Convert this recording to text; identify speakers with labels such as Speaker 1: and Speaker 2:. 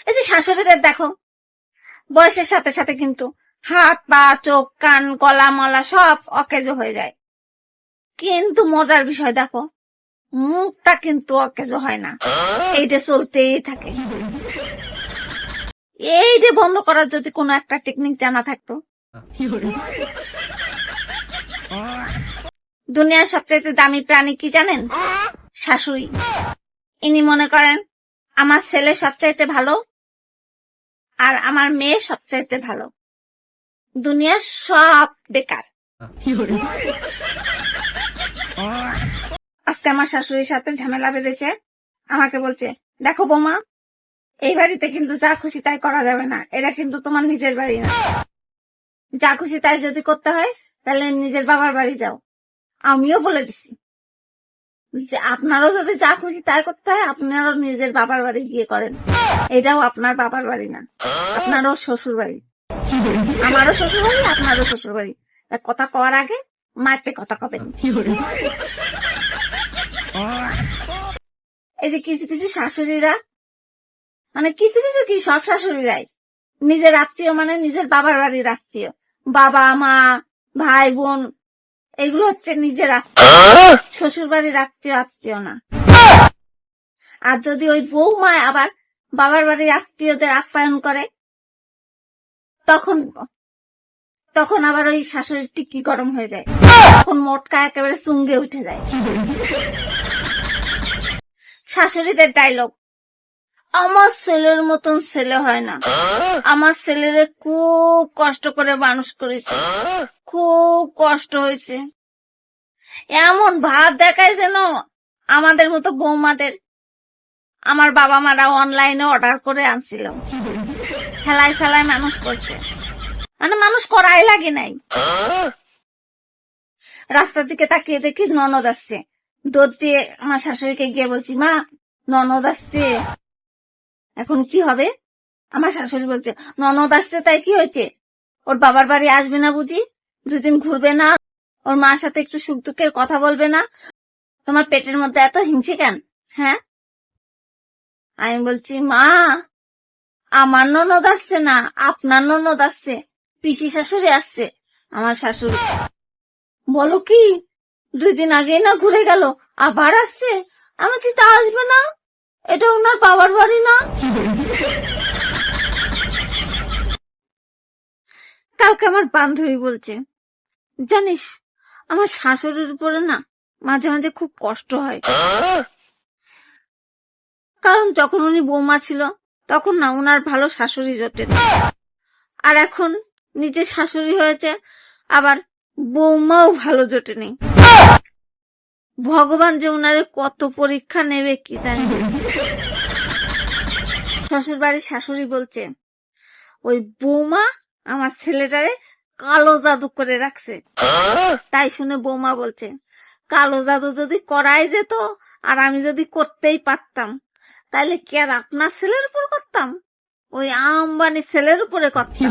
Speaker 1: এই যে শাশুড়িদের দেখো, বয়সের সাথে সাথে কিন্তু হাত পা চোখ কান গলা মলা সব অকেজো হয়ে যায়, কিন্তু মজার বিষয় দেখো, মুখটা কিন্তু অকেজো হয় না, এইটা চলতেই থাকে। এইটা বন্ধ করার যদি কোনো একটা টেকনিক জানা থাকতো। দুনিয়ার সবচেয়ে দামি প্রাণী কি জানেন? শাশুড়ি। ইনি মনে করেন আমার ছেলে সবচাইতে ভালো আর আমার মেয়ে সবচাইতে ভালো, দুনিয়ার সব বেকার। আজকে আমার শাশুড়ির সাথে ঝামেলা বেঁধেছে, আমাকে বলছে, দেখো বৌমা, এই বাড়িতে কিন্তু যা খুশি তাই করা যাবে না, এটা কিন্তু তোমার নিজের বাড়ি না, যা খুশি তাই যদি করতে হয় তাহলে নিজের বাবার বাড়ি যাও। আমিও বলে দিছি যে আপনারও যদি যা খুশি তাই করতে হয় আপনারও নিজের বাবার বাড়ি গিয়ে করেন, এটাও আপনার বাবার বাড়ি না, আপনারও শ্বশুর বাড়ি। আমারও শ্বশুর বাড়ি, আপনারও শ্বশুর বাড়ি। কথা কওয়ার আগে মাইপে কথা কবেন। এই যে কিছু কিছু শাশুড়িরা, মানে কিছু কিছু কি সব শাশুড়িরাই নিজের আত্মীয়, মানে নিজের বাবার বাড়ির আত্মীয়, বাবা মা ভাই বোন এগুলো হচ্ছে নিজের আত্মীয়, শ্বশুর বাড়ির আত্মীয় না। আর যদি ওই বৌমা আবার বাবার বাড়ির আত্মীয়দের আপ্যায়ন করে, তখন আবার ওই শাশুড়ির টিকি গরম হয়ে যায়, তখন মোটকা একেবারে চুঙ্গে উঠে যায়। শাশুড়িদের ডায়লগ, আমার ছেলের মতন ছেলে হয় না, আমার ছেলেরে খুব কষ্ট করে মানুষ করেছে, খুব কষ্ট হয়েছে। এমন ভাব দেখায় যেন আমাদের মতো বৌমাদের আমার বাবা মারা অনলাইনে অর্ডার করে আনছিল, খেলায় খেলায় মানুষ করছে, মানে মানুষ করাই লাগে নাই। রাস্তার দিকে তাকিয়ে দেখি ননদ আসছে, দৌড় দিয়ে আমার শাশুড়িকে গিয়ে বলছি, মা ননদ আসছে, এখন কি হবে? আমার শাশুড়ি বলছে, ননদ আসছে তাই কি হয়েছে, ওর বাবার বাড়ি আসবে না বুঝি, 2 দিন ঘুরবে না, ওর মার সাথে একটু সুখ দুঃখের কথা বলবে না, তোমার পেটের মধ্যে এত হিংসে কেন? হ্যাঁ, আমি বলছি, মা আমার ননদ আসছে না, আপনার ননদ আসছে, পিসি শাশুড়ি আসছে। আমার শাশুড়ি, বলো কি, 2 দিন আগেই না ঘুরে গেল, আবার আসছে? আমি বলছি, তা আসবে না, এটা ওনার বাবার বাড়ি না। কালকে আমার বান্ধবী বলছে, জানিস আমার শাশুড়ির উপরে না মাঝে মাঝে খুব কষ্ট হয়, কারণ যখন উনি বৌমা ছিল তখন না উনার ভালো শাশুড়ি জোটেনি, আর এখন নিজের শাশুড়ি হয়েছে আবার বৌমাও ভালো জোটেনি। ভগবান যে উনারে কত পরীক্ষা নেবে কি জানি। শ্বশুর বাড়ির শাশুড়ি বলছে, ওই বৌমা আমার ছেলেটারে কালো জাদু করে রাখছে। তাই শুনে বৌমা বলছে, কালো জাদু যদি করাই যেত আর আমি যদি করতেই পারতাম তাহলে কি আর আপনার ছেলের উপর করতাম, ওই আম্বানি ছেলের উপরে করতাম।